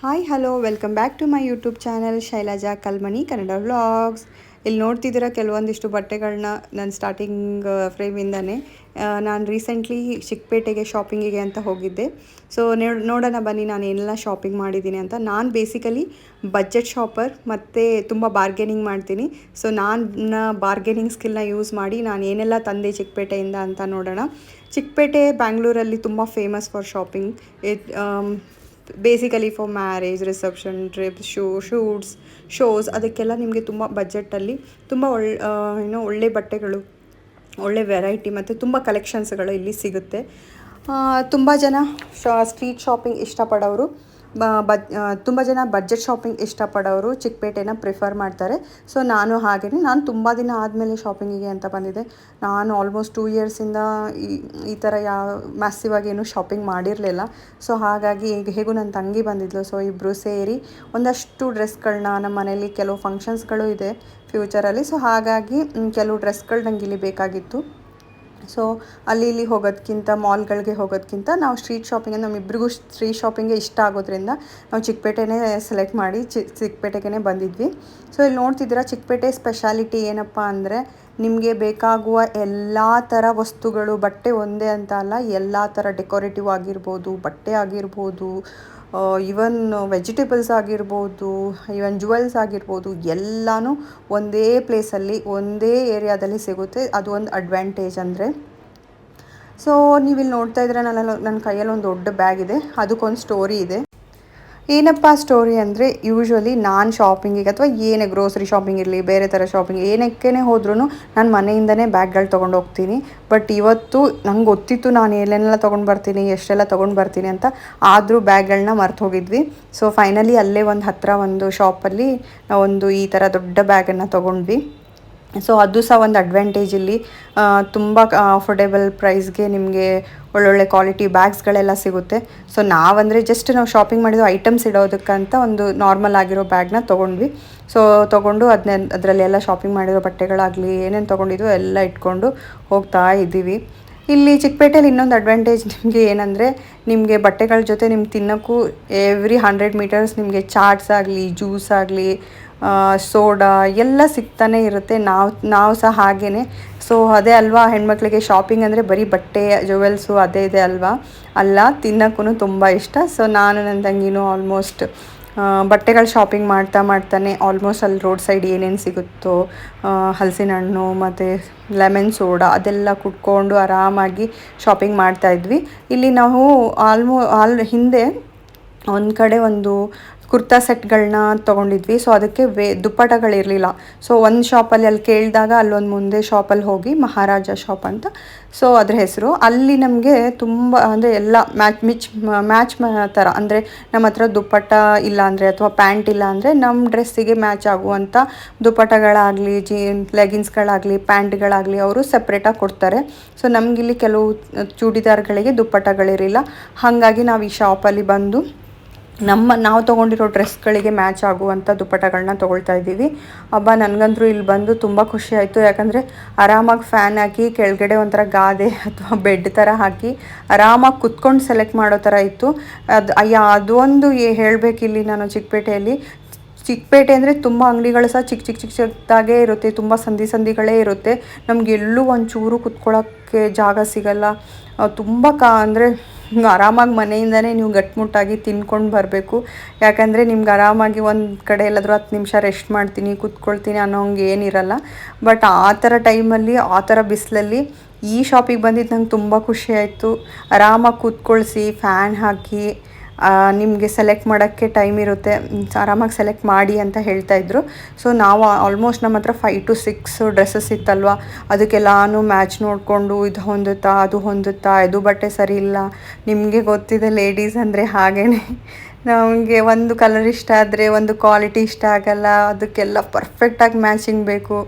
Hi hello welcome back to my YouTube channel Shailaja Kalmani Kannada vlogs. ಇಲ್ಲಿ ನೋಡ್ತಿದ್ದೀರ ಕೆಲವೊಂದಿಷ್ಟು ಬಟ್ಟೆಗಳನ್ನ ನಾನು ಸ್ಟಾರ್ಟಿಂಗ್ ಫ್ರೇಮಿಂದನೇ ನಾನು ರೀಸೆಂಟ್ಲಿ ಚಿಕ್ಕಪೇಟೆಗೆ ಶಾಪಿಂಗಿಗೆ ಅಂತ ಹೋಗಿದ್ದೆ. ಸೊ ನೋಡೋಣ ಬನ್ನಿ ನಾನು ಏನೆಲ್ಲ ಶಾಪಿಂಗ್ ಮಾಡಿದ್ದೀನಿ ಅಂತ. ನಾನು ಬೇಸಿಕಲಿ ಬಜೆಟ್ ಶಾಪರ್ ಮತ್ತು ತುಂಬ ಬಾರ್ಗೇನಿಂಗ್ ಮಾಡ್ತೀನಿ. ಸೊ ನಾನು ಬಾರ್ಗೇನಿಂಗ್ ಸ್ಕಿಲ್ನ ಯೂಸ್ ಮಾಡಿ ನಾನು ಏನೆಲ್ಲ ತಂದೆ ಚಿಕ್ಕಪೇಟೆಯಿಂದ ಅಂತ ನೋಡೋಣ. ಚಿಕ್ಕಪೇಟೆ ಬ್ಯಾಂಗ್ಳೂರಲ್ಲಿ ತುಂಬ famous for shopping. Basically for marriage, reception, trips, shoots, shows, ಅದಕ್ಕೆಲ್ಲ ನಿಮಗೆ ತುಂಬ ಬಜೆಟಲ್ಲಿ ತುಂಬ ಒಳ್ಳೆ ಬಟ್ಟೆಗಳು, ಒಳ್ಳೆ ವೆರೈಟಿ ಮತ್ತು ತುಂಬ ಕಲೆಕ್ಷನ್ಸ್ಗಳು ಇಲ್ಲಿ ಸಿಗುತ್ತೆ. ತುಂಬ ಜನ ಸ್ಟ್ರೀಟ್ ಶಾಪಿಂಗ್ ಇಷ್ಟಪಡೋರು, ತುಂಬ ಜನ ಬಡ್ಜೆಟ್ ಶಾಪಿಂಗ್ ಇಷ್ಟಪಡೋರು ಚಿಕ್ಕಪೇಟೆನ ಪ್ರಿಫರ್ ಮಾಡ್ತಾರೆ. ಸೊ ನಾನು ಹಾಗೆಯೇ ನಾನು ತುಂಬ ದಿನ ಆದಮೇಲೆ ಶಾಪಿಂಗಿಗೆ ಅಂತ ಬಂದಿದ್ದೆ. ನಾನು ಆಲ್ಮೋಸ್ಟ್ 2 ಇಯರ್ಸಿಂದ ಈ ಥರ ಮ್ಯಾಸಿವ್ ಆಗಿ ಏನು ಶಾಪಿಂಗ್ ಮಾಡಿರಲಿಲ್ಲ. ಸೊ ಹಾಗಾಗಿ ಈಗ ಹೇಗೂ ನನ್ನ ತಂಗಿ ಬಂದಿದ್ಲು. ಸೊ ಇಬ್ಬರು ಸೇರಿ ಒಂದಷ್ಟು ಡ್ರೆಸ್ಗಳನ್ನ, ನಮ್ಮ ಮನೇಲಿ ಕೆಲವು ಫಂಕ್ಷನ್ಸ್ಗಳು ಇದೆ ಫ್ಯೂಚರಲ್ಲಿ. ಸೊ ಹಾಗಾಗಿ ಕೆಲವು ಡ್ರೆಸ್ಗಳು ನಂಗೆ ಇಲ್ಲಿ ಬೇಕಾಗಿತ್ತು. ಸೊ ಅಲ್ಲಿ ಇಲ್ಲಿ ಹೋಗೋದಕ್ಕಿಂತ, ಮಾಲ್ಗಳಿಗೆ ಹೋಗೋದಕ್ಕಿಂತ ನಾವು ಸ್ಟ್ರೀಟ್ ಶಾಪಿಂಗ್, ನಮ್ಮಿಬ್ಬರಿಗೂ ಸ್ಟ್ರೀಟ್ ಶಾಪಿಂಗೇ ಇಷ್ಟ ಆಗೋದ್ರಿಂದ ನಾವು ಚಿಕ್ಕಪೇಟೆನೇ ಸೆಲೆಕ್ಟ್ ಮಾಡಿ ಚಿಕ್ಕಪೇಟೆಗೆ ಬಂದಿದ್ವಿ. ಸೊ ಇಲ್ಲಿ ನೋಡ್ತಿದ್ದೀರಾ, ಚಿಕ್ಕಪೇಟೆ ಸ್ಪೆಷಾಲಿಟಿ ಏನಪ್ಪ ಅಂದರೆ ನಿಮಗೆ ಬೇಕಾಗುವ ಎಲ್ಲ ಥರ ವಸ್ತುಗಳು, ಬಟ್ಟೆ ಒಂದೇ ಅಂತ ಅಲ್ಲ, ಎಲ್ಲ ಥರ ಡೆಕೋರೇಟಿವ್ ಆಗಿರ್ಬೋದು, ಬಟ್ಟೆ ಆಗಿರ್ಬೋದು, ಈವನ್ ವೆಜಿಟೇಬಲ್ಸ್ ಆಗಿರ್ಬೋದು, ಈವನ್ ಜುವೆಲ್ಸ್ ಆಗಿರ್ಬೋದು, ಎಲ್ಲನೂ ಒಂದೇ ಪ್ಲೇಸಲ್ಲಿ, ಒಂದೇ ಏರಿಯಾದಲ್ಲಿ ಸಿಗುತ್ತೆ. ಅದು ಒಂದು ಅಡ್ವಾಂಟೇಜ್ ಅಂದರೆ. ಸೊ ನೀವಿಲ್ಲಿ ನೋಡ್ತಾ ಇದ್ರೆ ನನ್ನ ಕೈಯಲ್ಲಿ ಒಂದು ದೊಡ್ಡ ಬ್ಯಾಗ್ ಇದೆ. ಅದಕ್ಕೊಂದು ಸ್ಟೋರಿ ಇದೆ. ಏನಪ್ಪ ಸ್ಟೋರಿ ಅಂದರೆ, ಯೂಶ್ವಲಿ ನಾನು ಶಾಪಿಂಗಿಗೆ ಅಥವಾ ಏನೇ ಗ್ರೋಸರಿ ಶಾಪಿಂಗ್ ಇರಲಿ, ಬೇರೆ ಥರ ಶಾಪಿಂಗ್ ಏನಕ್ಕೇ ಹೋದ್ರೂ ನಾನು ಮನೆಯಿಂದನೇ ಬ್ಯಾಗ್ಗಳು ತೊಗೊಂಡು ಹೋಗ್ತೀನಿ. ಬಟ್ ಇವತ್ತು ನಂಗೆ ಗೊತ್ತಿತ್ತು ನಾನು ಏನೇನೆಲ್ಲ ತೊಗೊಂಡು ಬರ್ತೀನಿ, ಎಷ್ಟೆಲ್ಲ ತೊಗೊಂಡು ಬರ್ತೀನಿ ಅಂತ. ಆದರೂ ಬ್ಯಾಗ್ಗಳನ್ನ ಮರ್ತು ಹೋಗಿದ್ವಿ. ಸೊ ಫೈನಲಿ ಅಲ್ಲೇ ಒಂದು ಶಾಪಲ್ಲಿ ಒಂದು ಈ ಥರ ದೊಡ್ಡ ಬ್ಯಾಗನ್ನು ತೊಗೊಂಡ್ವಿ. ಸೊ ಅದು ಸಹ ಒಂದು ಅಡ್ವಾಂಟೇಜ್ ಇಲ್ಲಿ. ತುಂಬ ಅಫೋರ್ಡೆಬಲ್ ಪ್ರೈಸ್ಗೆ ನಿಮಗೆ ಒಳ್ಳೊಳ್ಳೆ ಕ್ವಾಲಿಟಿ ಬ್ಯಾಗ್ಸ್ಗಳೆಲ್ಲ ಸಿಗುತ್ತೆ. ಸೊ ನಾವು ಶಾಪಿಂಗ್ ಮಾಡಿದ್ದು ಐಟಮ್ಸ್ ಇಡೋದಕ್ಕಂತ ಒಂದು ನಾರ್ಮಲ್ ಆಗಿರೋ ಬ್ಯಾಗ್ನ ತೊಗೊಂಡ್ವಿ. ಸೊ ತೊಗೊಂಡು ಅದರಲ್ಲೆಲ್ಲ ಶಾಪಿಂಗ್ ಮಾಡಿರೋ ಬಟ್ಟೆಗಳಾಗಲಿ ಏನೇನು ತೊಗೊಂಡಿದ್ವು ಎಲ್ಲ ಇಟ್ಕೊಂಡು ಹೋಗ್ತಾ ಇದ್ದೀವಿ. ಇಲ್ಲಿ ಚಿಕ್ಕಪೇಟೆಯಲ್ಲಿ ಇನ್ನೊಂದು ಅಡ್ವಾಂಟೇಜ್ ನಿಮಗೆ ಏನಂದರೆ, ನಿಮಗೆ ಬಟ್ಟೆಗಳ ಜೊತೆ ನಿಮ್ಗೆ ತಿನ್ನೋಕ್ಕೂ ಎವ್ರಿ 100 ಮೀಟರ್ಸ್ ನಿಮಗೆ ಚಾಟ್ಸ್ ಆಗಲಿ, ಜ್ಯೂಸ್ ಆಗಲಿ, ಸೋಡಾ ಎಲ್ಲ ಸಿಗ್ತಾನೆ ಇರುತ್ತೆ. ನಾವು ಸಹ ಹಾಗೇ. ಸೊ ಅದೇ ಅಲ್ವಾ, ಹೆಣ್ಮಕ್ಳಿಗೆ ಶಾಪಿಂಗ್ ಅಂದರೆ ಬರೀ ಬಟ್ಟೆ, ಜುವೆಲ್ಸು ಅದೇ ಇದೆ ಅಲ್ವಾ. ಅಲ್ಲ, ತಿನ್ನೋಕ್ಕೂ ತುಂಬ ಇಷ್ಟ. ಸೊ ನಾನು ನನ್ನ ತಂಗಿನೂ ಆಲ್ಮೋಸ್ಟ್ ಬಟ್ಟೆಗಳು ಶಾಪಿಂಗ್ ಮಾಡ್ತಾನೆ ಆಲ್ಮೋಸ್ಟ್ ಅಲ್ಲಿ ರೋಡ್ ಸೈಡ್ ಏನೇನು ಸಿಗುತ್ತೋ, ಹಲಸಿನ ಹಣ್ಣು ಮತ್ತು ಲೆಮನ್ ಸೋಡಾ ಅದೆಲ್ಲ ಕುಟ್ಕೊಂಡು ಆರಾಮಾಗಿ ಶಾಪಿಂಗ್ ಮಾಡ್ತಾಯಿದ್ವಿ. ಇಲ್ಲಿ ನಾವು ಹಿಂದೆ ಒಂದು ಕಡೆ ಒಂದು ಕುರ್ತಾ ಸೆಟ್ಗಳನ್ನ ತೊಗೊಂಡಿದ್ವಿ. ಸೊ ಅದಕ್ಕೆ ದುಪ್ಪಟಗಳಿರಲಿಲ್ಲ. ಸೊ ಒಂದು ಶಾಪಲ್ಲಿ ಅಲ್ಲಿ ಕೇಳಿದಾಗ ಅಲ್ಲೊಂದು ಮುಂದೆ ಶಾಪಲ್ಲಿ ಹೋಗಿ, ಮಹಾರಾಜ ಶಾಪ್ ಅಂತ ಸೊ ಅದ್ರ ಹೆಸರು, ಅಲ್ಲಿ ನಮಗೆ ತುಂಬ ಅಂದರೆ ಎಲ್ಲ ಮ್ಯಾಚ್ ಥರ, ಅಂದರೆ ನಮ್ಮ ಹತ್ರ ದುಪ್ಪಟ್ಟ ಇಲ್ಲ ಅಂದರೆ ಅಥವಾ ಪ್ಯಾಂಟ್ ಇಲ್ಲ ಅಂದರೆ ನಮ್ಮ ಡ್ರೆಸ್ಸಿಗೆ ಮ್ಯಾಚ್ ಆಗುವಂಥ ದುಪ್ಪಟಗಳಾಗಲಿ, ಲೆಗಿನ್ಸ್ಗಳಾಗಲಿ, ಪ್ಯಾಂಟ್ಗಳಾಗಲಿ ಅವರು ಸಪ್ರೇಟಾಗಿ ಕೊಡ್ತಾರೆ. ಸೊ ನಮಗಿಲ್ಲಿ ಕೆಲವು ಚೂಡಿದಾರ್ಗಳಿಗೆ ದುಪ್ಪಟಗಳಿರಲಿಲ್ಲ. ಹಾಗಾಗಿ ನಾವು ಈ ಶಾಪಲ್ಲಿ ಬಂದು ನಾವು ತೊಗೊಂಡಿರೋ ಡ್ರೆಸ್ಗಳಿಗೆ ಮ್ಯಾಚ್ ಆಗುವಂಥ ದುಪ್ಪಟಗಳನ್ನ ತೊಗೊಳ್ತಾ ಇದ್ದೀವಿ. ನನಗಂತೂ ಇಲ್ಲಿ ಬಂದು ತುಂಬ ಖುಷಿ ಆಯಿತು. ಯಾಕಂದರೆ ಆರಾಮಾಗಿ ಫ್ಯಾನ್ ಹಾಕಿ ಕೆಳಗಡೆ ಒಂಥರ ಗಾದೆ ಅಥವಾ ಬೆಡ್ ಥರ ಹಾಕಿ ಆರಾಮಾಗಿ ಕುತ್ಕೊಂಡು ಸೆಲೆಕ್ಟ್ ಮಾಡೋ ಥರ ಇತ್ತು. ಅದೊಂದು ಹೇಳಬೇಕಿಲ್ಲಿ ನಾನು ಚಿಕ್ಕಪೇಟೆ ಅಂದರೆ ತುಂಬ ಅಂಗಡಿಗಳು ಸಹ ಚಿಕ್ಕದಾಗೇ ಇರುತ್ತೆ. ತುಂಬ ಸಂದಿಗಳೇ ಇರುತ್ತೆ. ನಮ್ಗೆ ಎಲ್ಲೂ ಒಂಚೂರು ಕುತ್ಕೊಳ್ಳೋಕ್ಕೆ ಜಾಗ ಸಿಗಲ್ಲ. ತುಂಬ ಅಂದರೆ ಆರಾಮಾಗಿ ಮನೆಯಿಂದನೇ ನೀವು ಗಟ್ಟಿಮುಟ್ಟಾಗಿ ತಿನ್ಕೊಂಡು ಬರಬೇಕು. ಯಾಕಂದರೆ ನಿಮ್ಗೆ ಆರಾಮಾಗಿ ಒಂದು ಕಡೆ ಎಲ್ಲಾದರೂ 10 ನಿಮಿಷ ರೆಸ್ಟ್ ಮಾಡ್ತೀನಿ, ಕೂತ್ಕೊಳ್ತೀನಿ ಅನ್ನೋಂಗೆ ಏನಿರಲ್ಲ. ಬಟ್ ಆ ಥರ ಟೈಮಲ್ಲಿ, ಆ ಥರ ಬಿಸಿಲಲ್ಲಿ ಈ ಶಾಪಿಗೆ ಬಂದಿದ್ದು ನಂಗೆ ತುಂಬ ಖುಷಿ ಆಯಿತು. ಆರಾಮಾಗಿ ಕೂತ್ಕೊಳ್ಸಿ, ಫ್ಯಾನ್ ಹಾಕಿ, ನಿಮಗೆ ಸೆಲೆಕ್ಟ್ ಮಾಡೋಕ್ಕೆ ಟೈಮ್ ಇರುತ್ತೆ, ಆರಾಮಾಗಿ ಸೆಲೆಕ್ಟ್ ಮಾಡಿ ಅಂತ ಹೇಳ್ತಾಯಿದ್ರು. ಸೊ ನಾವು ಆಲ್ಮೋಸ್ಟ್ ನಮ್ಮ ಹತ್ರ 5 to 6 ಡ್ರೆಸ್ಸಸ್ ಇತ್ತಲ್ವ, ಅದಕ್ಕೆಲ್ಲಾನು ಮ್ಯಾಚ್ ನೋಡಿಕೊಂಡು ಇದು ಹೊಂದುತ್ತಾ, ಅದು ಹೊಂದುತ್ತಾ, ಇದು ಬಟ್ಟೆ ಸರಿ ಇಲ್ಲ. ನಿಮಗೆ ಗೊತ್ತಿದೆ ಲೇಡೀಸ್ ಅಂದರೆ ಹಾಗೇ, ನಮಗೆ ಒಂದು ಕಲರ್ ಇಷ್ಟ ಆದರೆ ಒಂದು ಕ್ವಾಲಿಟಿ ಇಷ್ಟ ಆಗಲ್ಲ, ಅದಕ್ಕೆಲ್ಲ ಪರ್ಫೆಕ್ಟಾಗಿ ಮ್ಯಾಚಿಂಗ್ ಬೇಕು.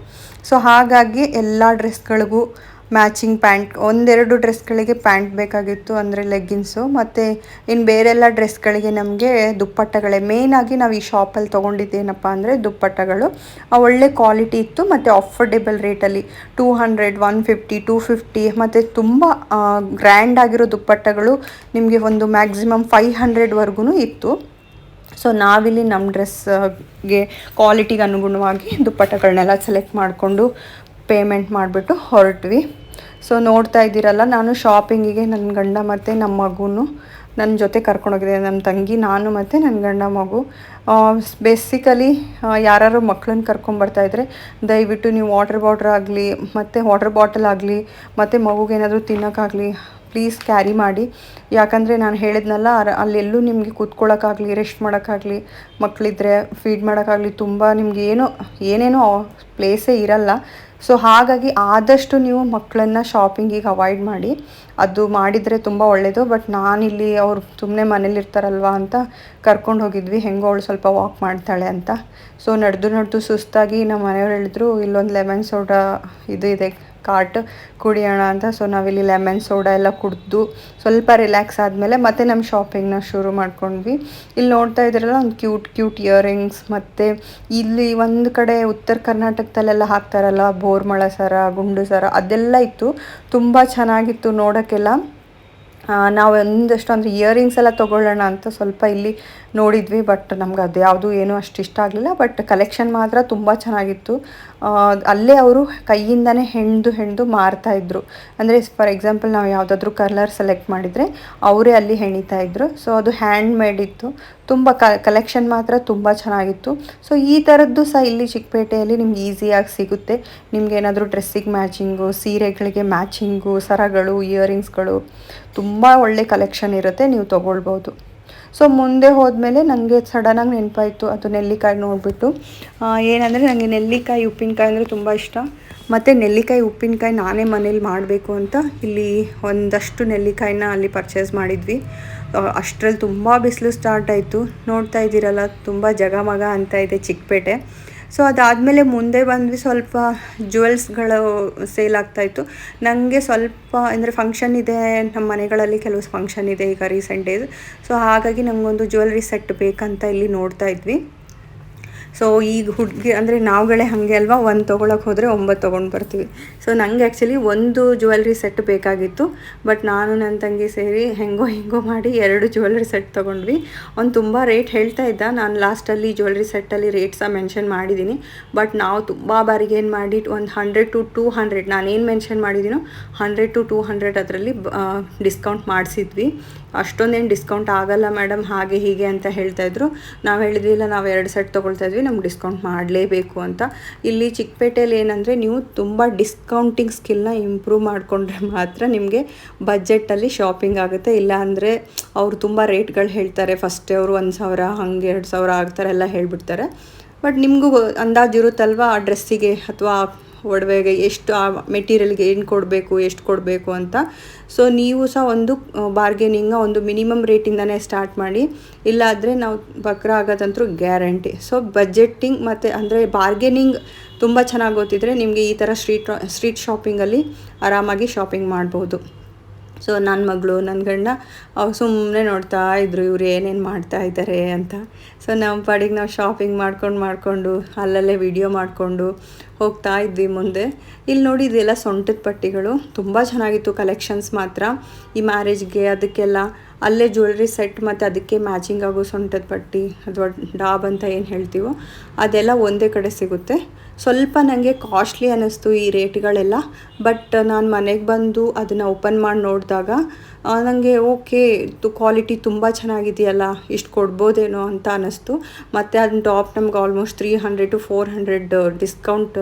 ಸೊ ಹಾಗಾಗಿ ಎಲ್ಲ ಡ್ರೆಸ್ಗಳಿಗೂ ಮ್ಯಾಚಿಂಗ್ ಪ್ಯಾಂಟ್, ಒಂದೆರಡು ಡ್ರೆಸ್ಗಳಿಗೆ ಪ್ಯಾಂಟ್ ಬೇಕಾಗಿತ್ತು, ಅಂದರೆ ಲೆಗ್ಗಿನ್ಸು. ಮತ್ತು ಇನ್ನು ಬೇರೆಲ್ಲ ಡ್ರೆಸ್ಗಳಿಗೆ ನಮಗೆ ದುಪ್ಪಟ್ಟಗಳೇ ಮೇಯ್ನಾಗಿ. ನಾವು ಈ ಶಾಪಲ್ಲಿ ತೊಗೊಂಡಿದ್ದೇನಪ್ಪ ಅಂದರೆ ದುಪ್ಪಟ್ಟಗಳು ಒಳ್ಳೆ ಕ್ವಾಲಿಟಿ ಇತ್ತು ಮತ್ತು ಅಫೋರ್ಡೆಬಲ್ ರೇಟಲ್ಲಿ 200, 150, 250 ಮತ್ತು ತುಂಬ ಗ್ರ್ಯಾಂಡ್ ಆಗಿರೋ ದುಪ್ಪಟ್ಟಗಳು ನಿಮಗೆ ಒಂದು ಮ್ಯಾಕ್ಸಿಮಮ್ 500ವರೆಗೂ ಇತ್ತು. ಸೊ ನಾವಿಲ್ಲಿ ನಮ್ಮ ಡ್ರೆಸ್ಗೆ ಕ್ವಾಲಿಟಿಗೆ ಅನುಗುಣವಾಗಿ ದುಪ್ಪಟ್ಟಗಳನ್ನೆಲ್ಲ ಸೆಲೆಕ್ಟ್ ಮಾಡಿಕೊಂಡು ಪೇಮೆಂಟ್ ಮಾಡಿಬಿಟ್ಟು ಹೊರಟ್ವಿ. ಸೊ ನೋಡ್ತಾ ಇದ್ದೀರಲ್ಲ, ನಾನು ಶಾಪಿಂಗಿಗೆ ನನ್ನ ಗಂಡ ಮತ್ತು ನಮ್ಮ ಮಗುನು ನನ್ನ ಜೊತೆ ಕರ್ಕೊಂಡೋಗಿದೆ. ನನ್ನ ತಂಗಿ, ನಾನು ಮತ್ತು ನನ್ನ ಗಂಡ, ಮಗು. ಬೇಸಿಕಲಿ ಯಾರು ಮಕ್ಕಳನ್ನ ಕರ್ಕೊಂಬರ್ತಾಯಿದ್ರೆ ದಯವಿಟ್ಟು ನೀವು ವಾಟರ್ ಬಾಟಲ್ ಆಗಲಿ ಮತ್ತು ಮಗುಗೇನಾದರೂ ತಿನ್ನೋಕ್ಕಾಗಲಿ ಪ್ಲೀಸ್ ಕ್ಯಾರಿ ಮಾಡಿ. ಯಾಕಂದರೆ ನಾನು ಹೇಳಿದ್ನಲ್ಲ, ಅಲ್ಲೆಲ್ಲೂ ನಿಮಗೆ ಕೂತ್ಕೊಳ್ಳೋಕ್ಕಾಗಲಿ, ರೆಸ್ಟ್ ಮಾಡೋಕ್ಕಾಗಲಿ, ಮಕ್ಕಳಿದ್ರೆ ಫೀಡ್ ಮಾಡೋಕ್ಕಾಗಲಿ ತುಂಬ ನಿಮಗೆ ಏನೇನೋ ಪ್ಲೇಸೇ ಇರಲ್ಲ. ಸೊ ಹಾಗಾಗಿ ಆದಷ್ಟು ನೀವು ಮಕ್ಕಳನ್ನ ಶಾಪಿಂಗಿಗೆ ಅವಾಯ್ಡ್ ಮಾಡಿ. ಅದು ಮಾಡಿದರೆ ತುಂಬ ಒಳ್ಳೆಯದು. ಬಟ್ ನಾನಿಲ್ಲಿ ಅವ್ರು ಸುಮ್ಮನೆ ಮನೇಲಿರ್ತಾರಲ್ವ ಅಂತ ಕರ್ಕೊಂಡು ಹೋಗಿದ್ವಿ. ಹೆಂಗೋ ಅವಳು ಸ್ವಲ್ಪ ವಾಕ್ ಮಾಡ್ತಾಳೆ ಅಂತ. ಸೊ ನಡೆದು ಸುಸ್ತಾಗಿ ನಮ್ಮ ಮನೆಯವ್ರು ಹೇಳಿದ್ರು, ಇಲ್ಲೊಂದು ಲೆಮನ್ ಸೋಡಾ ಇದೆ ಕಾರ್ಟ್, ಕುಡಿಯೋಣ ಅಂತ. ಸೊ ನಾವಿಲ್ಲಿ ಲೆಮನ್ ಸೋಡಾ ಎಲ್ಲ ಕುಡಿದು ಸ್ವಲ್ಪ ರಿಲ್ಯಾಕ್ಸ್ ಆದಮೇಲೆ ಮತ್ತೆ ನಮ್ಮ ಶಾಪಿಂಗ್ನ ಶುರು ಮಾಡ್ಕೊಂಡ್ವಿ. ಇಲ್ಲಿ ನೋಡ್ತಾ ಇದ್ದೀರಲ್ಲ, ಒಂದು ಕ್ಯೂಟ್ ಇಯರಿಂಗ್ಸ್, ಮತ್ತು ಇಲ್ಲಿ ಒಂದು ಕಡೆ ಉತ್ತರ ಕರ್ನಾಟಕದಲ್ಲೆಲ್ಲ ಹಾಕ್ತಾರಲ್ಲ ಬೋರ್ಮಳ ಸರ, ಗುಂಡು ಸರ, ಅದೆಲ್ಲ ಇತ್ತು. ತುಂಬ ಚೆನ್ನಾಗಿತ್ತು ನೋಡೋಕ್ಕೆಲ್ಲ. ನಾವು ಒಂದಷ್ಟು ಅಂದರೆ ಇಯರಿಂಗ್ಸ್ ಎಲ್ಲ ತೊಗೊಳ್ಳೋಣ ಅಂತ ಸ್ವಲ್ಪ ಇಲ್ಲಿ ನೋಡಿದ್ವಿ. ಬಟ್ ನಮ್ಗೆ ಅದು ಯಾವುದು ಏನೂ ಅಷ್ಟು ಇಷ್ಟ ಆಗಲಿಲ್ಲ. ಬಟ್ ಕಲೆಕ್ಷನ್ ಮಾತ್ರ ತುಂಬ ಚೆನ್ನಾಗಿತ್ತು. ಅಲ್ಲೇ ಅವರು ಕೈಯಿಂದನೇ ಹೆಣ್ದು ಮಾರ್ತಾಯಿದ್ರು. ಅಂದರೆ ಫಾರ್ ಎಕ್ಸಾಂಪಲ್ ನಾವು ಯಾವುದಾದ್ರೂ ಕಲರ್ ಸೆಲೆಕ್ಟ್ ಮಾಡಿದರೆ ಅವರೇ ಅಲ್ಲಿ ಹೆಣಿತಾಯಿದ್ರು. ಸೊ ಅದು ಹ್ಯಾಂಡ್ ಮೇಡ್ ಇತ್ತು. ತುಂಬ ಕಲೆಕ್ಷನ್ ಮಾತ್ರ ತುಂಬ ಚೆನ್ನಾಗಿತ್ತು. ಸೊ ಈ ಥರದ್ದು ಸಹ ಇಲ್ಲಿ ಚಿಕ್ಕಪೇಟೆಯಲ್ಲಿ ನಿಮ್ಗೆ ಈಸಿಯಾಗಿ ಸಿಗುತ್ತೆ. ನಿಮ್ಗೇನಾದರೂ ಡ್ರೆಸ್ಸಿಗೆ ಮ್ಯಾಚಿಂಗು, ಸೀರೆಗಳಿಗೆ ಮ್ಯಾಚಿಂಗು, ಸರಗಳು, ಇಯರಿಂಗ್ಸ್ಗಳು ತುಂಬ ಒಳ್ಳೆ ಕಲೆಕ್ಷನ್ ಇರುತ್ತೆ, ನೀವು ತೊಗೊಳ್ಬೋದು. ಸೊ ಮುಂದೆ ಹೋದ್ಮೇಲೆ ನನಗೆ ಸಡನ್ನಾಗಿ ನೆನಪಾಯಿತು, ಅದು ನೆಲ್ಲಿಕಾಯಿ ನೋಡಿಬಿಟ್ಟು. ಏನಂದರೆ ನನಗೆ ನೆಲ್ಲಿಕಾಯಿ ಉಪ್ಪಿನಕಾಯಿ ಅಂದರೆ ತುಂಬ ಇಷ್ಟ. ಮತ್ತು ನೆಲ್ಲಿಕಾಯಿ ಉಪ್ಪಿನಕಾಯಿ ನಾನೇ ಮನೇಲಿ ಮಾಡಬೇಕು ಅಂತ ಇಲ್ಲಿ ಒಂದಷ್ಟು ನೆಲ್ಲಿಕಾಯಿನ ಅಲ್ಲಿ ಪರ್ಚೇಸ್ ಮಾಡಿದ್ವಿ. ಅಷ್ಟರಲ್ಲಿ ತುಂಬ ಬಿಸಿಲು ಸ್ಟಾರ್ಟ್ ಆಯಿತು. ನೋಡ್ತಾ ಇದ್ದೀರಲ್ಲ, ತುಂಬ ಜಗಮಗ ಅಂತ ಇದೆ ಚಿಕ್ಕಪೇಟೆ. ಸೊ ಅದಾದಮೇಲೆ ಮುಂದೆ ಬಂದ್ವಿ. ಸ್ವಲ್ಪ ಜುವೆಲ್ಸ್ಗಳು ಸೇಲ್ ಆಗ್ತಾಯಿತ್ತು. ನನಗೆ ಸ್ವಲ್ಪ ಅಂದರೆ ಫಂಕ್ಷನ್ ಇದೆ, ನಮ್ಮ ಮನೆಗಳಲ್ಲಿ ಕೆಲವು ಫಂಕ್ಷನ್ ಇದೆ ಈಗ ರೀಸೆಂಟ್ ಡೇಸ್. ಸೊ ಹಾಗಾಗಿ ನನಗೊಂದು ಜ್ಯುವೆಲ್ರಿ ಸೆಟ್ ಬೇಕಂತ ಇಲ್ಲಿ ನೋಡ್ತಾ ಇದ್ವಿ. ಸೊ ಈಗ ಹುಡುಗಿ ಅಂದರೆ ನಾವುಗಳೇ ಹಾಗೆ ಅಲ್ವಾ, ಒಂದು ತೊಗೊಳಕ್ಕೆ ಹೋದರೆ 9 ತೊಗೊಂಡು ಬರ್ತೀವಿ. ಸೊ ನನಗೆ ಆ್ಯಕ್ಚುಲಿ ಒಂದು ಜ್ಯುವೆಲ್ರಿ ಸೆಟ್ ಬೇಕಾಗಿತ್ತು. ಬಟ್ ನಾನು ನನ್ನ ತಂಗಿ ಸೇರಿ ಹೆಂಗೋ ಮಾಡಿ 2 ಜ್ಯುವೆಲ್ರಿ ಸೆಟ್ ತೊಗೊಂಡ್ವಿ. ಅವ್ನು ತುಂಬ ರೇಟ್ ಹೇಳ್ತಾ ಇದ್ದ. ನಾನು ಲಾಸ್ಟಲ್ಲಿ ಜ್ಯುವೆಲ್ರಿ ಸೆಟ್ಟಲ್ಲಿ ರೇಟ್ ಸಹ ಮೆನ್ಷನ್ ಮಾಡಿದ್ದೀನಿ. ಬಟ್ ನಾವು ತುಂಬ ಬಾರಿಗೆ ಏನು ಮಾಡಿ ಒಂದು 100 to 200, ನಾನೇನು ಮೆನ್ಷನ್ ಮಾಡಿದ್ದೀನೋ 100 to 200 ಅದರಲ್ಲಿ ಡಿಸ್ಕೌಂಟ್ ಮಾಡಿಸಿದ್ವಿ. ಅಷ್ಟೊಂದೇನು ಡಿಸ್ಕೌಂಟ್ ಆಗಲ್ಲ ಮೇಡಮ್, ಹಾಗೆ ಹೀಗೆ ಅಂತ ಹೇಳ್ತಾಯಿದ್ರು. ನಾವು ಹೇಳಿದ್ವಿಲ್ಲ, ನಾವು 2 ಸೆಟ್ ತೊಗೊಳ್ತಾ ಇದ್ವಿ, ನಮ್ಗೆ ಡಿಸ್ಕೌಂಟ್ ಮಾಡಲೇಬೇಕು ಅಂತ. ಇಲ್ಲಿ ಚಿಕ್ಕಪೇಟೆಯಲ್ಲಿ ಏನಂದರೆ ನೀವು ತುಂಬ ಡಿಸ್ಕೌಂಟಿಂಗ್ ಸ್ಕಿಲ್ನ ಇಂಪ್ರೂವ್ ಮಾಡಿಕೊಂಡ್ರೆ ಮಾತ್ರ ನಿಮಗೆ ಬಜೆಟಲ್ಲಿ ಶಾಪಿಂಗ್ ಆಗುತ್ತೆ. ಇಲ್ಲ ಅಂದರೆ ಅವರು ತುಂಬ ರೇಟ್ಗಳು ಹೇಳ್ತಾರೆ. ಫಸ್ಟೇ ಅವರು 1000 ಹಾಗೆ 2000 ಆಗ್ತಾರೆ ಎಲ್ಲ ಹೇಳಿಬಿಡ್ತಾರೆ. ಬಟ್ ನಿಮಗೂ ಅಂದಾಜು ಇರುತ್ತಲ್ವ ಆ ಡ್ರೆಸ್ಸಿಗೆ ಅಥವಾ ಒಡವೆಗೆ ಎಷ್ಟು, ಆ ಮೆಟೀರಿಯಲ್ಗೆ ಏನು ಕೊಡಬೇಕು, ಎಷ್ಟು ಕೊಡಬೇಕು ಅಂತ. ಸೊ ನೀವು ಸಹ ಒಂದು ಬಾರ್ಗೇನಿಂಗ್ನ ಒಂದು ಮಿನಿಮಮ್ ರೇಟಿಂದನೇ ಸ್ಟಾರ್ಟ್ ಮಾಡಿ. ಇಲ್ಲಾದರೆ ನಾವು ಬಕ್ರ ಆಗೋದಂತೂ ಗ್ಯಾರಂಟಿ. ಸೊ ಬಜೆಟ್ಟಿಂಗ್ ಮತ್ತು ಅಂದರೆ ಬಾರ್ಗೇನಿಂಗ್ ತುಂಬ ಚೆನ್ನಾಗಿ ಗೊತ್ತಿದ್ರೆ ನಿಮಗೆ ಈ ಥರ ಸ್ಟ್ರೀಟ್ ಶಾಪಿಂಗಲ್ಲಿ ಆರಾಮಾಗಿ ಶಾಪಿಂಗ್ ಮಾಡ್ಬೋದು. ಸೊ ನನ್ನ ಮಗಳು, ನನ್ನ ಗಂಡ ಅವ್ರು ಸುಮ್ಮನೆ ನೋಡ್ತಾ ಇದ್ರು, ಇವ್ರು ಏನೇನು ಮಾಡ್ತಾ ಇದ್ದಾರೆ ಅಂತ. ಸೊ ನಮ್ಮ ಪಾಡಿಗೆ ನಾವು ಶಾಪಿಂಗ್ ಮಾಡ್ಕೊಂಡು ಅಲ್ಲಲ್ಲೇ ವಿಡಿಯೋ ಮಾಡಿಕೊಂಡು ಹೋಗ್ತಾ ಇದ್ವಿ ಮುಂದೆ. ಇಲ್ಲಿ ನೋಡಿ, ಇದೆಲ್ಲ ಸೊಂಟದ ಪಟ್ಟಿಗಳು ತುಂಬ ಚೆನ್ನಾಗಿತ್ತು ಕಲೆಕ್ಷನ್ಸ್ ಮಾತ್ರ. ಈ ಮ್ಯಾರೇಜ್ಗೆ ಅದಕ್ಕೆಲ್ಲ ಅಲ್ಲೇ ಜ್ಯುವೆಲ್ರಿ ಸೆಟ್ ಮತ್ತು ಅದಕ್ಕೆ ಮ್ಯಾಚಿಂಗ್ ಆಗೋ ಸೊಂಟದ ಪಟ್ಟಿ ಅಥವಾ ಡಾಬ್ ಅಂತ ಏನು ಹೇಳ್ತೀವೋ ಅದೆಲ್ಲ ಒಂದೇ ಕಡೆ ಸಿಗುತ್ತೆ. ಸ್ವಲ್ಪ ನನಗೆ ಕಾಸ್ಟ್ಲಿ ಅನ್ನಿಸ್ತು ಈ ರೇಟ್ಗಳೆಲ್ಲ. ಬಟ್ ನಾನು ಮನೆಗೆ ಬಂದು ಅದನ್ನು ಓಪನ್ ಮಾಡಿ ನೋಡಿದಾಗ ನನಗೆ ಓಕೆ, ಕ್ವಾಲಿಟಿ ತುಂಬ ಚೆನ್ನಾಗಿದೆಯಲ್ಲ, ಇಷ್ಟು ಕೊಡ್ಬೋದೇನೋ ಅಂತ ಅನ್ನಿಸ್ತು. ಮತ್ತು ಅದನ್ನ ಟಾಪ್ ನಮ್ಗೆ ಆಲ್ಮೋಸ್ಟ್ 300 to 400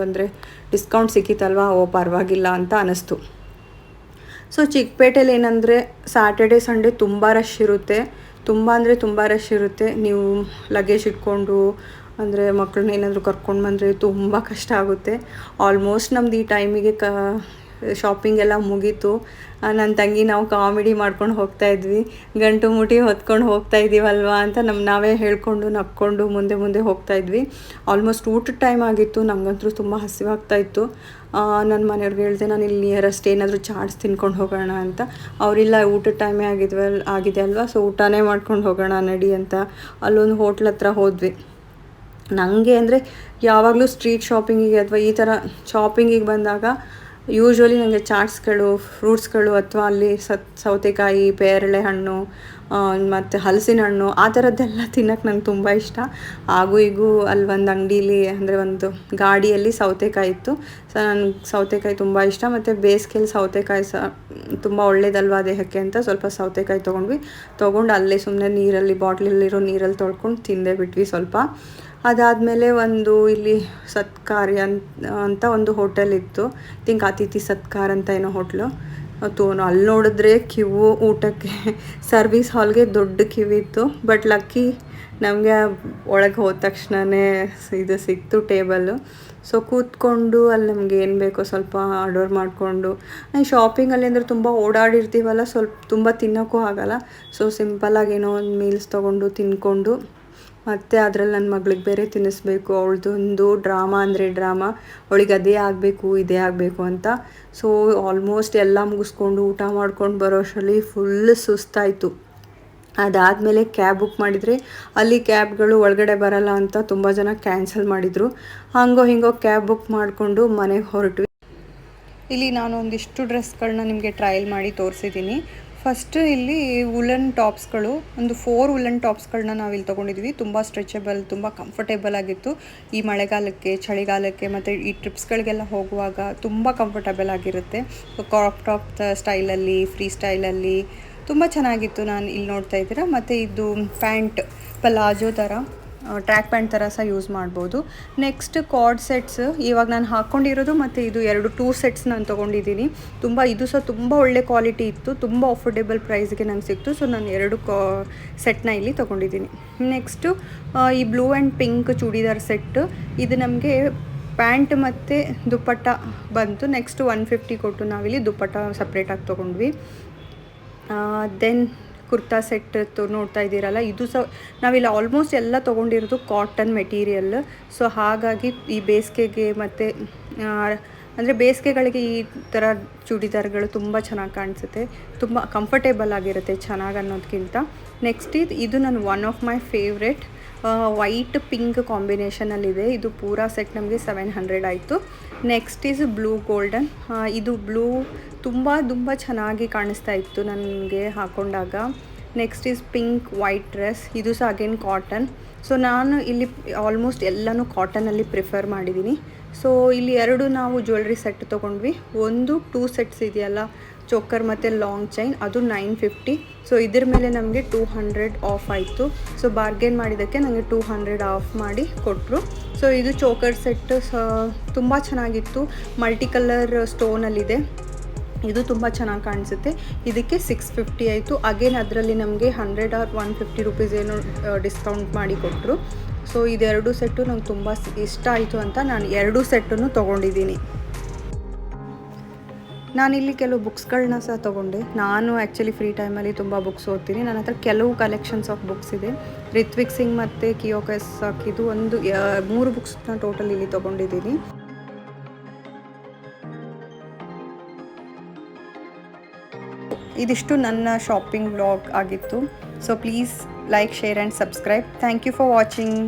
ಡಿಸ್ಕೌಂಟ್ ಸಿಕ್ಕಿತ್ತಲ್ವ, ಪರವಾಗಿಲ್ಲ ಅಂತ ಅನ್ನಿಸ್ತು. ಸೊ ಚಿಕ್ಕಪೇಟೆಯಲ್ಲಿ ಏನಂದರೆ ಸ್ಯಾಟರ್ಡೆ ಸಂಡೇ ತುಂಬ ರಶ್ ಇರುತ್ತೆ. ತುಂಬ ಅಂದರೆ ತುಂಬ ರಶ್ ಇರುತ್ತೆ. ನೀವು ಲಗೇಜ್ ಇಟ್ಕೊಂಡು ಅಂದರೆ ಮಕ್ಕಳನ್ನ ಏನಾದರೂ ಕರ್ಕೊಂಡು ಬಂದರೆ ತುಂಬ ಕಷ್ಟ ಆಗುತ್ತೆ. ಆಲ್ಮೋಸ್ಟ್ ನಮ್ದು ಈ ಟೈಮಿಗೆ ಶಾಪಿಂಗ್ ಎಲ್ಲ ಮುಗೀತು. ನನ್ನ ತಂಗಿ ನಾವು ಕಾಮಿಡಿ ಮಾಡ್ಕೊಂಡು ಹೋಗ್ತಾಯಿದ್ವಿ, ಗಂಟು ಮುಟಿ ಹೊತ್ಕೊಂಡು ಹೋಗ್ತಾ ಇದ್ದೀವಲ್ವ ಅಂತ ನಾವೇ ಹೇಳ್ಕೊಂಡು ನಕ್ಕೊಂಡು ಮುಂದೆ ಹೋಗ್ತಾಯಿದ್ವಿ. ಆಲ್ಮೋಸ್ಟ್ ಊಟದ ಟೈಮ್ ಆಗಿತ್ತು. ನಮಗಂತೂ ತುಂಬ ಹಸಿವಾಗ್ತಾಯಿತ್ತು. ನನ್ನ ಮನೆಯವ್ರಿಗೆ ಹೇಳಿದೆ, ನಾನು ಇಲ್ಲಿ ನಿಯರೆಸ್ಟ್ ಏನಾದರೂ ಚಾಟ್ಸ್ ತಿನ್ಕೊಂಡು ಹೋಗೋಣ ಅಂತ. ಅವರಿಲ್ಲ, ಊಟದ ಟೈಮೇ ಆಗಿದೆ ಅಲ್ವಾ, ಸೊ ಊಟನೇ ಮಾಡ್ಕೊಂಡು ಹೋಗೋಣ ನಡಿ ಅಂತ ಅಲ್ಲೊಂದು ಹೋಟ್ಲ್ ಹತ್ರ ಹೋದ್ವಿ. ನನಗೆ ಅಂದರೆ ಯಾವಾಗಲೂ ಸ್ಟ್ರೀಟ್ ಶಾಪಿಂಗಿಗೆ ಅಥವಾ ಈ ಥರ ಶಾಪಿಂಗಿಗೆ ಬಂದಾಗ ಯೂಶ್ವಲಿ ನನಗೆ ಚಾಟ್ಸ್ಗಳು, ಫ್ರೂಟ್ಸ್ಗಳು ಅಥವಾ ಅಲ್ಲಿ ಸೌತೆಕಾಯಿ, ಪೇರಳೆ ಹಣ್ಣು ಮತ್ತು ಹಲಸಿನ ಹಣ್ಣು ಆ ಥರದ್ದೆಲ್ಲ ತಿನ್ನೋಕ್ಕೆ ನಂಗೆ ತುಂಬ ಇಷ್ಟ. ಹಾಗೂ ಈಗೂ ಅಲ್ಲಿ ಒಂದು ಅಂಗಡೀಲಿ ಅಂದರೆ ಒಂದು ಗಾಡಿಯಲ್ಲಿ ಸೌತೆಕಾಯಿ ಇತ್ತು. ಸೊ ನನಗೆ ಸೌತೆಕಾಯಿ ತುಂಬ ಇಷ್ಟ. ಮತ್ತು ಬೇಸಿಗೆಯಲ್ಲಿ ಸೌತೆಕಾಯಿ ತುಂಬ ಒಳ್ಳೇದಲ್ವಾ ದೇಹಕ್ಕೆ ಅಂತ ಸ್ವಲ್ಪ ಸೌತೆಕಾಯಿ ತೊಗೊಂಡು ಅಲ್ಲೇ ಸುಮ್ಮನೆ ನೀರಲ್ಲಿ ಬಾಟ್ಲಲ್ಲಿರೋ ನೀರಲ್ಲಿ ತೊಳ್ಕೊಂಡು ತಿಂದೇ ಬಿಟ್ವಿ ಸ್ವಲ್ಪ. ಅದಾದಮೇಲೆ ಒಂದು ಇಲ್ಲಿ ಸತ್ಕಾರ್ ಅಂತ ಒಂದು ಹೋಟೆಲ್ ಇತ್ತು. ಥಿಂಕ್ ಅತಿಥಿ ಸತ್ಕಾರ್ ಅಂತ ಏನೋ ಹೋಟ್ಲು. ಅಲ್ಲಿ ನೋಡಿದ್ರೆ ಕ್ಯೂ ಊಟಕ್ಕೆ, ಸರ್ವಿಸ್ ಹಾಲ್ಗೆ ದೊಡ್ಡ ಕ್ಯೂ ಇತ್ತು. ಬಟ್ ಲಕ್ಕಿ ನಮಗೆ ಒಳಗೆ ಹೋದ ತಕ್ಷಣವೇ ಇದು ಸಿಕ್ತು ಟೇಬಲ್ಲು. ಸೊ ಕೂತ್ಕೊಂಡು ಅಲ್ಲಿ ನಮ್ಗೆ ಏನು ಬೇಕೋ ಸ್ವಲ್ಪ ಆರ್ಡರ್ ಮಾಡಿಕೊಂಡು, ಶಾಪಿಂಗಲ್ಲಿ ಅಂದರೆ ತುಂಬ ಓಡಾಡಿರ್ತೀವಲ್ಲ, ತುಂಬ ತಿನ್ನೋಕ್ಕೂ ಆಗಲ್ಲ. ಸೊ ಸಿಂಪಲ್ಲಾಗಿ ಏನೋ ಒಂದು ಮೀಲ್ಸ್ ತೊಗೊಂಡು ತಿಂದ್ಕೊಂಡು, ಮತ್ತು ಅದರಲ್ಲಿ ನನ್ನ ಮಗಳಿಗೆ ಬೇರೆ ತಿನ್ನಿಸ್ಬೇಕು. ಅವಳದೊಂದು ಡ್ರಾಮಾ ಅಂದರೆ ಡ್ರಾಮಾ, ಅವಳಿಗೆ ಅದೇ ಆಗಬೇಕು ಇದೇ ಆಗಬೇಕು ಅಂತ. ಸೊ ಆಲ್ಮೋಸ್ಟ್ ಎಲ್ಲ ಮುಗಿಸ್ಕೊಂಡು ಊಟ ಮಾಡ್ಕೊಂಡು ಬರೋ ಅಷ್ಟರಲ್ಲಿ ಫುಲ್ ಸುಸ್ತಾಯಿತು. ಅದಾದಮೇಲೆ ಕ್ಯಾಬ್ ಬುಕ್ ಮಾಡಿದರೆ ಅಲ್ಲಿ ಕ್ಯಾಬ್ಗಳು ಒಳಗಡೆ ಬರಲ್ಲ ಅಂತ ತುಂಬ ಜನ ಕ್ಯಾನ್ಸಲ್ ಮಾಡಿದರು. ಹಂಗೋ ಹಿಂಗೋ ಕ್ಯಾಬ್ ಬುಕ್ ಮಾಡಿಕೊಂಡು ಮನೆಗೆ ಹೊರಟ್ವಿ. ಇಲ್ಲಿ ನಾನು ಒಂದಿಷ್ಟು ಡ್ರೆಸ್ಗಳನ್ನ ನಿಮಗೆ ಟ್ರಯಲ್ ಮಾಡಿ ತೋರಿಸಿದ್ದೀನಿ. ಫಸ್ಟ್ ಇಲ್ಲಿ ವುಲನ್ ಟಾಪ್ಸ್ಗಳು, ಒಂದು 4 ವುಲನ್ ಟಾಪ್ಸ್ಗಳನ್ನ ನಾವಿಲ್ಲಿ ತೊಗೊಂಡಿದ್ವಿ. ತುಂಬ ಸ್ಟ್ರೆಚಬಲ್, ತುಂಬ ಕಂಫರ್ಟೇಬಲ್ ಆಗಿತ್ತು. ಈ ಮಳೆಗಾಲಕ್ಕೆ, ಚಳಿಗಾಲಕ್ಕೆ ಮತ್ತು ಈ ಟ್ರಿಪ್ಸ್ಗಳಿಗೆಲ್ಲ ಹೋಗುವಾಗ ತುಂಬ ಕಂಫರ್ಟಬಲ್ ಆಗಿರುತ್ತೆ. ಕ್ರಾಪ್ ಟಾಪ್ ಸ್ಟೈಲಲ್ಲಿ, ಫ್ರೀ ಸ್ಟೈಲಲ್ಲಿ ತುಂಬ ಚೆನ್ನಾಗಿತ್ತು. ನಾನು ಇಲ್ಲಿ ನೋಡ್ತಾ ಇದ್ದೀರಾ. ಮತ್ತು ಇದು ಪ್ಯಾಂಟ್ ಪಲಾಜೋ ಥರ, ಟ್ರ್ಯಾಕ್ ಪ್ಯಾಂಟ್ ಥರ ಸಹ ಯೂಸ್ ಮಾಡ್ಬೋದು. ನೆಕ್ಸ್ಟ್ ಕಾರ್ಡ್ ಸೆಟ್ಸ್ ಇವಾಗ ನಾನು ಹಾಕ್ಕೊಂಡಿರೋದು, ಮತ್ತು ಇದು 2 ಸೆಟ್ಸ್ ನಾನು ತೊಗೊಂಡಿದ್ದೀನಿ. ಇದು ಸಹ ತುಂಬ ಒಳ್ಳೆ ಕ್ವಾಲಿಟಿ ಇತ್ತು, ತುಂಬ ಅಫೋರ್ಡೆಬಲ್ ಪ್ರೈಸ್ಗೆ ನಂಗೆ ಸಿಕ್ತು. ಸೊ ನಾನು 2 ಸೆಟ್ನ ಇಲ್ಲಿ ತೊಗೊಂಡಿದ್ದೀನಿ. ನೆಕ್ಸ್ಟು ಈ blue and pink churidar set, ಇದು ನಮಗೆ ಪ್ಯಾಂಟ್ ಮತ್ತು ದುಪ್ಪಟ್ಟ ಬಂತು. ನೆಕ್ಸ್ಟು 150 ಕೊಟ್ಟು ನಾವಿಲ್ಲಿ ದುಪ್ಪಟ್ಟ ಸಪ್ರೇಟಾಗಿ ತೊಗೊಂಡ್ವಿ. ದೆನ್ ಕುರ್ತಾ ಸೆಟ್ ನೋಡ್ತಾ ಇದ್ದೀರಲ್ಲ, ಇದು ಸಹ ನಾವಿಲ್ಲಿ ಆಲ್ಮೋಸ್ಟ್ ಎಲ್ಲ ತೊಗೊಂಡಿರೋದು ಕಾಟನ್ ಮೆಟೀರಿಯಲ್. ಸೊ ಹಾಗಾಗಿ ಈ ಬೇಸಿಗೆಗೆ ಮತ್ತು ಅಂದರೆ ಬೇಸಿಗೆಗಳಿಗೆ ಈ ಥರ ಚೂಡಿದಾರ್ಗಳು ತುಂಬ ಚೆನ್ನಾಗಿ ಕಾಣಿಸುತ್ತೆ, ತುಂಬ ಕಂಫರ್ಟೇಬಲ್ ಆಗಿರುತ್ತೆ ಚೆನ್ನಾಗಿ ಅನ್ನೋದಕ್ಕಿಂತ. ನೆಕ್ಸ್ಟ್ ಇದು ನನ್ನ one of my favourite white pink ಕಾಂಬಿನೇಷನಲ್ಲಿದೆ. ಇದು ಪೂರಾ ಸೆಟ್ ನಮಗೆ 700 ಆಯಿತು. Next is blue golden. ಇದು ಬ್ಲೂ ತುಂಬ ಚೆನ್ನಾಗಿ ಕಾಣಿಸ್ತಾ ಇತ್ತು ನನಗೆ ಹಾಕ್ಕೊಂಡಾಗ. Next is pink white dress, ಇದು ಸಹ ಅಗೇನ್ ಕಾಟನ್. ಸೊ ನಾನು ಇಲ್ಲಿ ಆಲ್ಮೋಸ್ಟ್ ಎಲ್ಲನೂ ಕಾಟನಲ್ಲಿ ಪ್ರಿಫರ್ ಮಾಡಿದ್ದೀನಿ. ಸೊ ಇಲ್ಲಿ 2 ನಾವು ಜ್ಯುವೆಲ್ರಿ ಸೆಟ್ ತೊಗೊಂಡ್ವಿ. ಒಂದು 2 ಸೆಟ್ಸ್ ಇದೆಯಲ್ಲ, ಚೋಕರ್ ಮತ್ತು ಲಾಂಗ್ ಚೈನ್, ಅದು 950. ಸೊ ಇದ್ರ ಮೇಲೆ ನಮಗೆ 200 ಆಫ್ ಆಯಿತು. ಸೊ ಬಾರ್ಗೇನ್ ಮಾಡಿದ್ದಕ್ಕೆ ನನಗೆ 200 ಆಫ್ ಮಾಡಿ ಕೊಟ್ಟರು. ಸೊ ಇದು ಚೋಕರ್ ಸೆಟ್ ತುಂಬ ಚೆನ್ನಾಗಿತ್ತು, ಮಲ್ಟಿ ಕಲರ್ ಸ್ಟೋನಲ್ಲಿದೆ. ಇದು ತುಂಬ ಚೆನ್ನಾಗಿ ಕಾಣಿಸುತ್ತೆ. ಇದಕ್ಕೆ 650 ಆಯಿತು. ಅಗೇನ್ ಅದರಲ್ಲಿ ನಮಗೆ 100 or 150 ರುಪೀಸ್ ಏನೋ ಡಿಸ್ಕೌಂಟ್ ಮಾಡಿ ಕೊಟ್ಟರು. ಸೊ ಇದು 2 ಸೆಟ್ಟು ನಂಗೆ ತುಂಬ ಇಷ್ಟ ಆಯಿತು ಅಂತ ನಾನು 2 ಸೆಟ್ಟನ್ನು ತೊಗೊಂಡಿದ್ದೀನಿ. ನಾನಿಲ್ಲಿ ಕೆಲವು ಬುಕ್ಸ್ಗಳನ್ನ ಸಹ ತೊಗೊಂಡೆ. ನಾನು ಆ್ಯಕ್ಚುಲಿ ಫ್ರೀ ಟೈಮಲ್ಲಿ ತುಂಬ ಬುಕ್ಸ್ ಓದ್ತೀನಿ. ನನ್ನ ಹತ್ರ ಕೆಲವು ಕಲೆಕ್ಷನ್ಸ್ ಆಫ್ ಬುಕ್ಸ್ ಇದೆ. ರಿತ್ವಿಕ್ ಸಿಂಗ್ ಮತ್ತು ಕಿಯೋಕಸಾಕಿದು ಒಂದು 3 ಬುಕ್ಸ್ನ ಟೋಟಲ್ ಇಲ್ಲಿ ತೊಗೊಂಡಿದ್ದೀನಿ. ಇದಿಷ್ಟು ನನ್ನ ಶಾಪಿಂಗ್ ವ್ಲಾಗ್ ಆಗಿತ್ತು. So please like, share and subscribe. Thank you for watching.